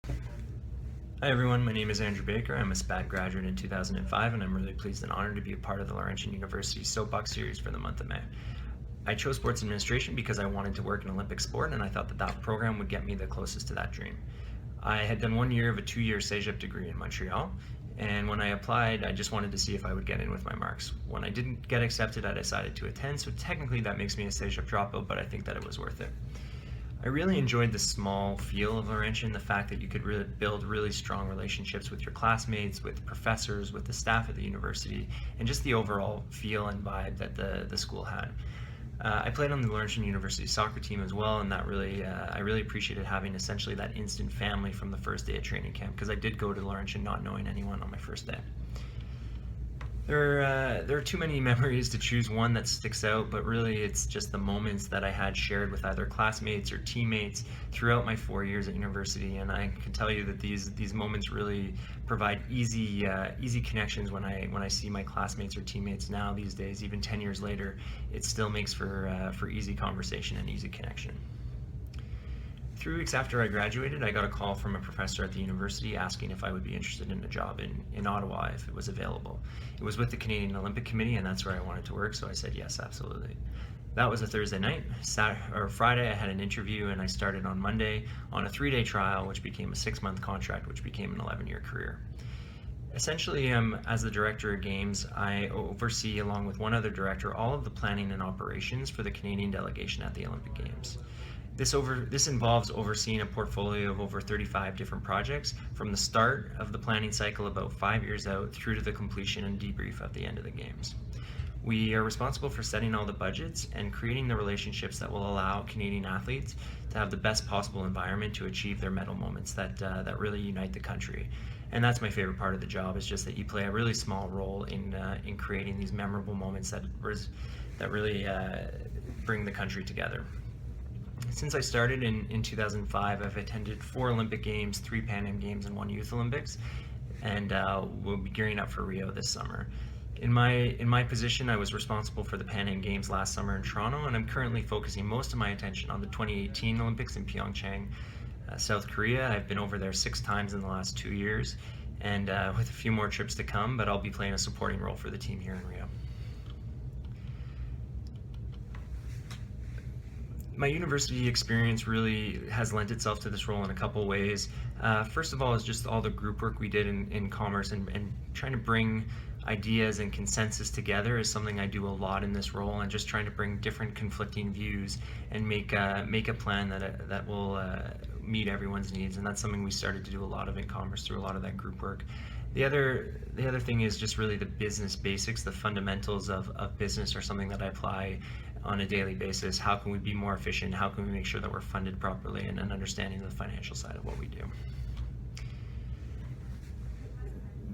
Hi everyone, my name is Andrew Baker. I'm a SPAD graduate in 2005 and I'm really pleased and honored to be a part of the Laurentian University Soapbox series for the month of May. I chose sports administration because I wanted to work in Olympic sport and I thought that program would get me the closest to that dream. I had done 1 year of a 2-year cégep degree in Montreal, and when I applied I just wanted to see if I would get in with my marks. When I didn't get accepted I decided to attend, so technically that makes me a cégep dropout, but I think that it was worth it. I really enjoyed the small feel of Laurentian, the fact that you could really build really strong relationships with your classmates, with professors, with the staff at the university, and just the overall feel and vibe that the school had. I played on the Laurentian University soccer team as well, and that really, I really appreciated having essentially that instant family from the first day of training camp, because I did go to Laurentian not knowing anyone on my first day. There are too many memories to choose one that sticks out, but really it's just the moments that I had shared with either classmates or teammates throughout my 4 years at university, and I can tell you that these moments really provide easy connections when I see my classmates or teammates now these days. Even 10 years later, it still makes for easy conversation and easy connection. 3 weeks after I graduated, I got a call from a professor at the university asking if I would be interested in a job in Ottawa if it was available. It was with the Canadian Olympic Committee, and that's where I wanted to work, so I said yes, absolutely. That was a Thursday night. Friday I had an interview, and I started on Monday on a 3-day trial, which became a 6-month contract, which became an 11-year career. Essentially, as the director of games, I oversee, along with one other director, all of the planning and operations for the Canadian delegation at the Olympic Games. This involves overseeing a portfolio of over 35 different projects from the start of the planning cycle about 5 years out through to the completion and debrief at the end of the games. We are responsible for setting all the budgets and creating the relationships that will allow Canadian athletes to have the best possible environment to achieve their medal moments that really unite the country. And that's my favorite part of the job, is just that you play a really small role in creating these memorable moments that really bring the country together. Since I started in 2005, I've attended 4 Olympic Games, 3 Pan Am Games, and 1 Youth Olympics, and we'll be gearing up for Rio this summer. In my position, I was responsible for the Pan Am Games last summer in Toronto, and I'm currently focusing most of my attention on the 2018 Olympics in Pyeongchang, South Korea. I've been over there 6 times in the last 2 years, and with a few more trips to come, but I'll be playing a supporting role for the team here in Rio. My university experience really has lent itself to this role in a couple ways. First of all is just all the group work we did in commerce, and trying to bring ideas and consensus together is something I do a lot in this role, and just trying to bring different conflicting views and make a plan that will meet everyone's needs, and that's something we started to do a lot of in commerce through a lot of that group work. The other thing is just really the business basics, the fundamentals of business are something that I apply on a daily basis. How can we be more efficient? How can we make sure that we're funded properly, and an understanding of the financial side of what we do.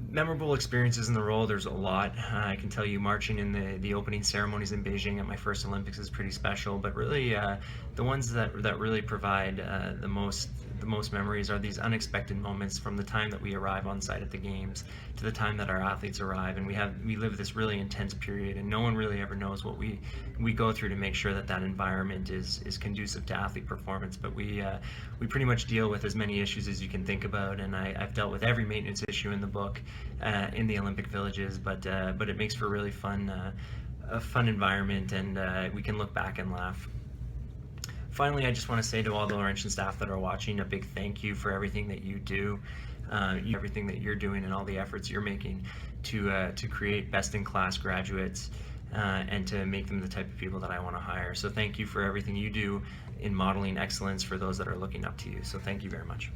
Memorable experiences in the role, there's a lot. I can tell you marching in the opening ceremonies in Beijing at my first Olympics is pretty special, but really the ones that really provide the most memories are these unexpected moments from the time that we arrive on site at the games to the time that our athletes arrive, and we live this really intense period, and no one really ever knows what we go through to make sure that environment is conducive to athlete performance. But we pretty much deal with as many issues as you can think about, and I've dealt with every maintenance issue in the book in the Olympic villages, but it makes for a really fun environment, and we can look back and laugh. Finally, I just want to say to all the Laurentian staff that are watching, a big thank you for everything that you do, everything that you're doing, and all the efforts you're making to create best-in-class graduates and to make them the type of people that I want to hire. So thank you for everything you do in modeling excellence for those that are looking up to you. So thank you very much.